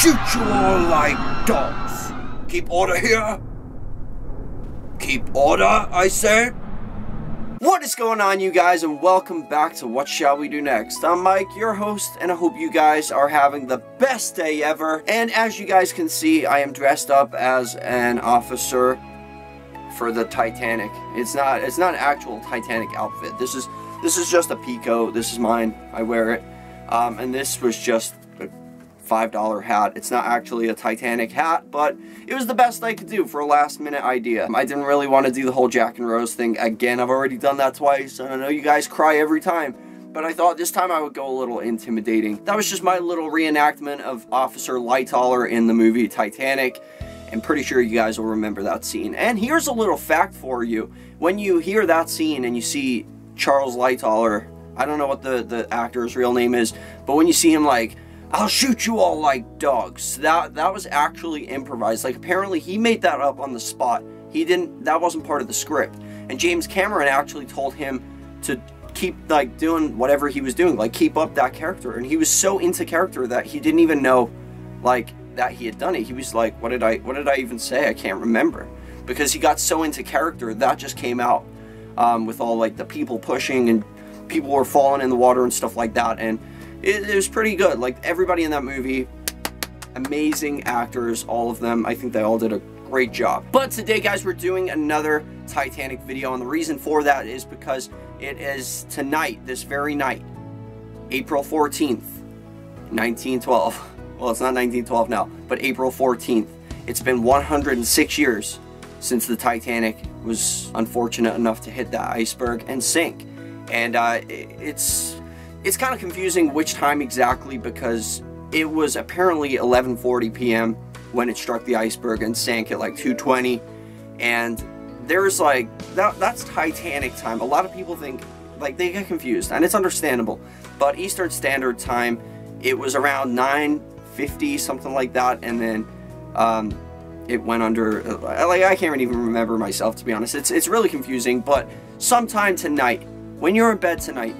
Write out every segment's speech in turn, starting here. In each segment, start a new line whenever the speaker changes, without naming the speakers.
shoot you all like dogs. Keep order here. Keep order, I say. What is going on, you guys, and welcome back to What Shall We Do Next? I'm Mike, your host, and I hope you guys are having the best day ever. And as you guys can see, I am dressed up as an officer for the Titanic. It's not an actual Titanic outfit. This is just a peacoat. This is mine. I wear it. And this was just a $5 hat. It's not actually a Titanic hat, but it was the best I could do for a last minute idea. I didn't really want to do the whole Jack and Rose thing again. I've already done that twice, and I know you guys cry every time, but I thought this time I would go a little intimidating. That was just my little reenactment of Officer Lightoller in the movie Titanic. I'm pretty sure you guys will remember that scene. And here's a little fact for you. When you hear that scene and you see Charles Lightoller, I don't know what the actor's real name is, but when you see him like, I'll shoot you all like dogs, that was actually improvised. Like, apparently he made that up on the spot. That wasn't part of the script. And James Cameron actually told him to keep like doing whatever he was doing, like keep up that character. And he was so into character that he didn't even know like that he had done it. He was like, what did I even say? I can't remember. Because he got so into character, that just came out with all like the people pushing and people were falling in the water and stuff like that. And it was pretty good. Like, everybody in that movie, amazing actors, all of them. I think they all did a great job. But today, guys, we're doing another Titanic video, and the reason for that is because it is tonight, this very night, April 14th, 1912. Well, it's not 1912 now, but April 14th. It's been 106 years since the Titanic was unfortunate enough to hit that iceberg and sink. And it's kind of confusing which time exactly, because it was apparently 11:40 p.m. when it struck the iceberg and sank at like 2:20. And there's like, that's Titanic time. A lot of people think, like, they get confused, and it's understandable. But Eastern Standard Time, it was around 9:50, something like that, and then it went under, like, I can't even remember myself, to be honest. It's really confusing. But sometime tonight, when you're in bed tonight,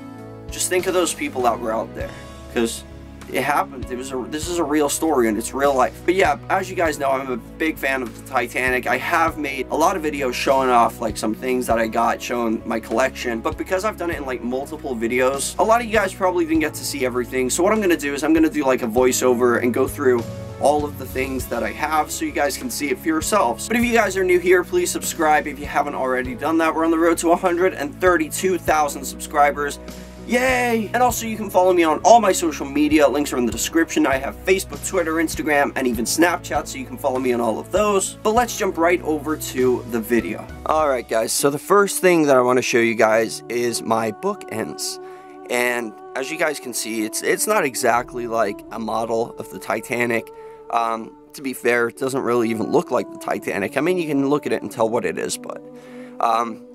just think of those people that were out there, because it happened. This is a real story, and it's real life. But yeah, as you guys know, I'm a big fan of the Titanic. I have made a lot of videos showing off like some things that I got, showing my collection. But because I've done it in like multiple videos, a lot of you guys probably didn't get to see everything. So what I'm gonna do is I'm gonna do like a voiceover and go through all of the things that I have so you guys can see it for yourselves. But if you guys are new here, please subscribe if you haven't already done that. We're on the road to 132,000 subscribers. Yay! And also, you can follow me on all my social media. Links are in the description. I have Facebook, Twitter, Instagram, and even Snapchat, so you can follow me on all of those. But let's jump right over to the video. Alright, guys, so the first thing that I want to show you guys is my bookends. And as you guys can see, it's not exactly like a model of the Titanic. To be fair, it doesn't really even look like the Titanic. I mean, you can look at it and tell what it is, but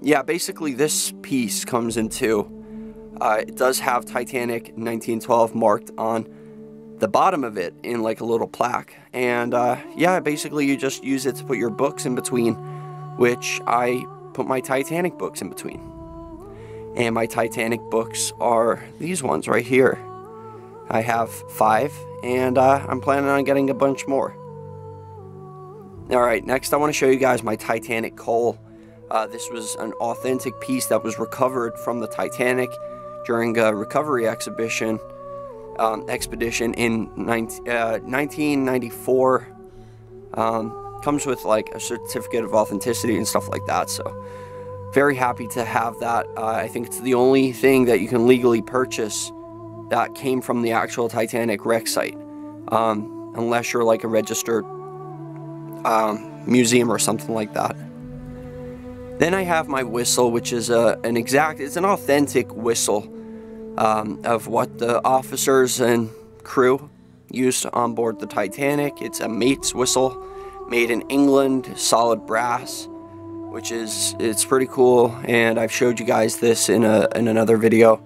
yeah, basically this piece comes in two. It does have Titanic 1912 marked on the bottom of it in like a little plaque. And yeah, basically you just use it to put your books in between, which I put my Titanic books in between. And my Titanic books are these ones right here. I have 5, and I'm planning on getting a bunch more. Alright, next I want to show you guys my Titanic coal. This was an authentic piece that was recovered from the Titanic during a recovery expedition in 1994. Comes with like a certificate of authenticity and stuff like that, so very happy to have that. I think it's the only thing that you can legally purchase that came from the actual Titanic wreck site, unless you're like a registered museum or something like that. Then I have my whistle, which is it's an authentic whistle of what the officers and crew used on board the Titanic. It's a mate's whistle, made in England, solid brass, which it's pretty cool, and I've showed you guys this in another video.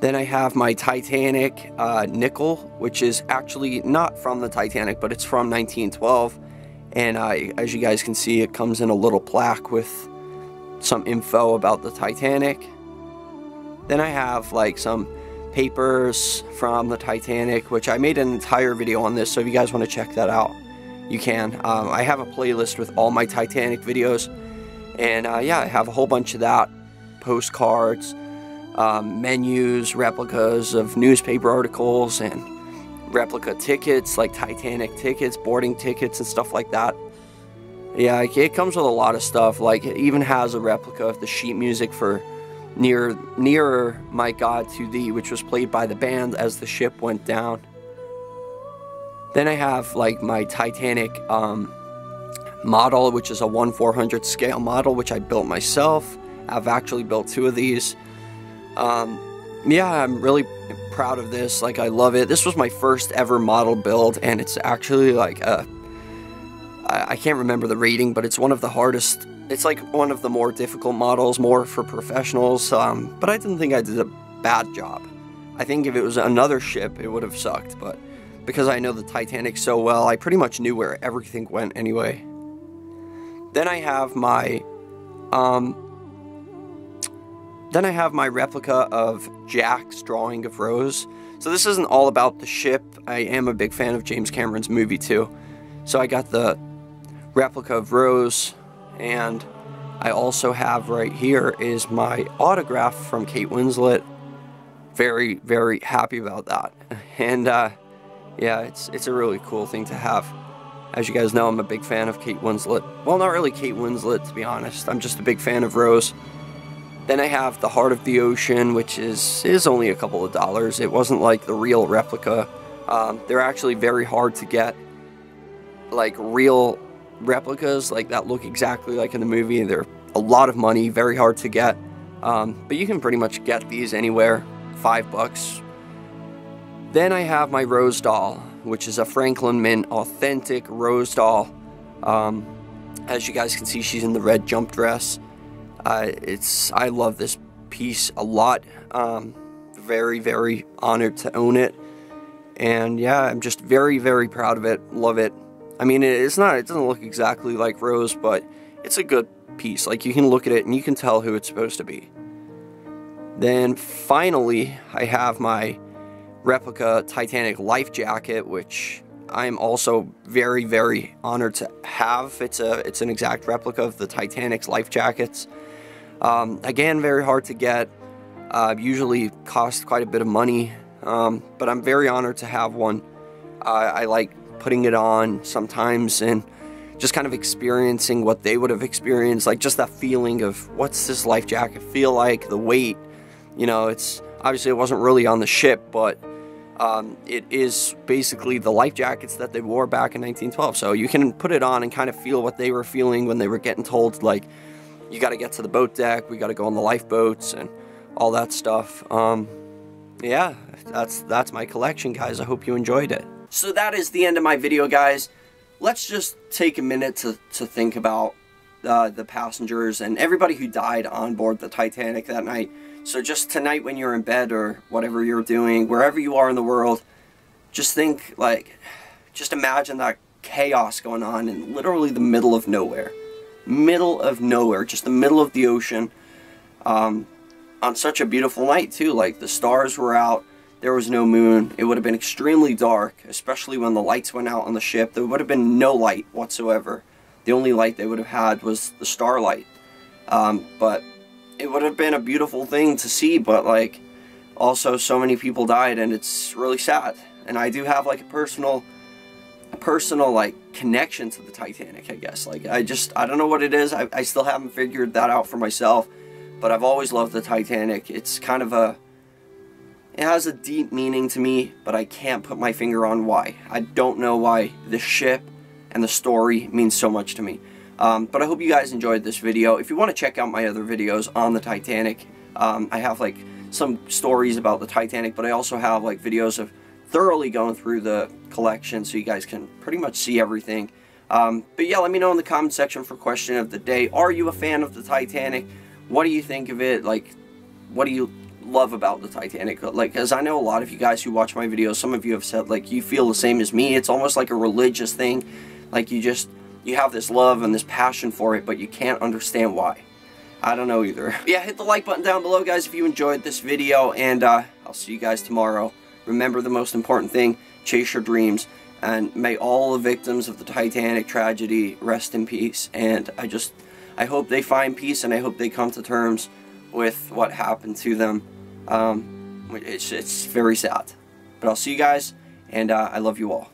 Then I have my Titanic nickel, which is actually not from the Titanic, but it's from 1912. And as you guys can see, it comes in a little plaque with some info about the Titanic. Then I have like some papers from the Titanic, which I made an entire video on this, so if you guys want to check that out, you can. I have a playlist with all my Titanic videos, and yeah, I have a whole bunch of that. Postcards, menus, replicas of newspaper articles, and replica tickets, like Titanic tickets, boarding tickets, and stuff like that. Yeah, it comes with a lot of stuff. Like, it even has a replica of the sheet music for Nearer My God to Thee, which was played by the band as the ship went down. Then I have, like, my Titanic model, which is a 1/400 scale model, which I built myself. I've actually built 2 of these. Yeah, I'm really proud of this. Like, I love it. This was my first ever model build, and it's actually like I can't remember the rating, but it's one of the hardest. It's like one of the more difficult models, more for professionals. But I didn't think I did a bad job. I think if it was another ship, it would have sucked. But because I know the Titanic so well, I pretty much knew where everything went anyway. Then I have my replica of Jack's drawing of Rose. So this isn't all about the ship. I am a big fan of James Cameron's movie too. So I got the replica of Rose, and I also have right here is my autograph from Kate Winslet. Very, very happy about that. And yeah, it's a really cool thing to have. As you guys know, I'm a big fan of Kate Winslet. Well, not really Kate Winslet, to be honest. I'm just a big fan of Rose. Then I have the Heart of the Ocean, which is only a couple of dollars. It wasn't like the real replica. They're actually very hard to get. Like, real replicas like that look exactly like in the movie. They're a lot of money, very hard to get. But you can pretty much get these anywhere, $5. Then I have my Rose doll, which is a Franklin Mint authentic Rose doll. As you guys can see, she's in the red jump dress. I love this piece a lot. Very, very honored to own it. And yeah, I'm just very, very proud of it. Love it. I mean, it doesn't look exactly like Rose, but it's a good piece. Like, you can look at it and you can tell who it's supposed to be. Then finally, I have my replica Titanic life jacket, which I'm also very, very honored to have. It's an exact replica of the Titanic's life jackets. Again, very hard to get. Usually cost quite a bit of money, but I'm very honored to have one. I like putting it on sometimes and just kind of experiencing what they would have experienced, like just that feeling of what's this life jacket feel like, the weight. You know, it's obviously it wasn't really on the ship, but it is basically the life jackets that they wore back in 1912. So you can put it on and kind of feel what they were feeling when they were getting told, like, you got to get to the boat deck, we got to go on the lifeboats and all that stuff. Yeah, that's my collection, guys. I hope you enjoyed it. So that is the end of my video, guys. Let's just take a minute to think about the passengers and everybody who died on board the Titanic that night. So just tonight when you're in bed or whatever you're doing, wherever you are in the world, just think, like, just imagine that chaos going on in literally the middle of nowhere. Middle of nowhere, just the middle of the ocean, on such a beautiful night too. Like, the stars were out, there was no moon, it would have been extremely dark, especially when the lights went out on the ship. There would have been no light whatsoever. The only light they would have had was the starlight. But it would have been a beautiful thing to see, but like, also so many people died, and it's really sad. And I do have like a personal like connection to the Titanic, I guess. Like, I don't know what it is. I still haven't figured that out for myself, but I've always loved the Titanic. It's kind of it has a deep meaning to me, but I can't put my finger on why. I don't know why the ship and the story means so much to me. But I hope you guys enjoyed this video. If you want to check out my other videos on the Titanic, I have like some stories about the Titanic, but I also have like videos of thoroughly going through the collection, so you guys can pretty much see everything. But yeah, let me know in the comment section for question of the day. Are you a fan of the Titanic? What do you think of it? Like, what do you love about the Titanic? Like, because I know a lot of you guys who watch my videos, some of you have said like you feel the same as me. It's almost like a religious thing. Like, you have this love and this passion for it, but you can't understand why. I don't know either. Yeah, hit the like button down below, guys, if you enjoyed this video, and I'll I'll see you guys tomorrow. Remember the most important thing, chase your dreams, and may all the victims of the Titanic tragedy rest in peace. And I hope they find peace, and I hope they come to terms with what happened to them. It's very sad. But I'll see you guys, and I love you all.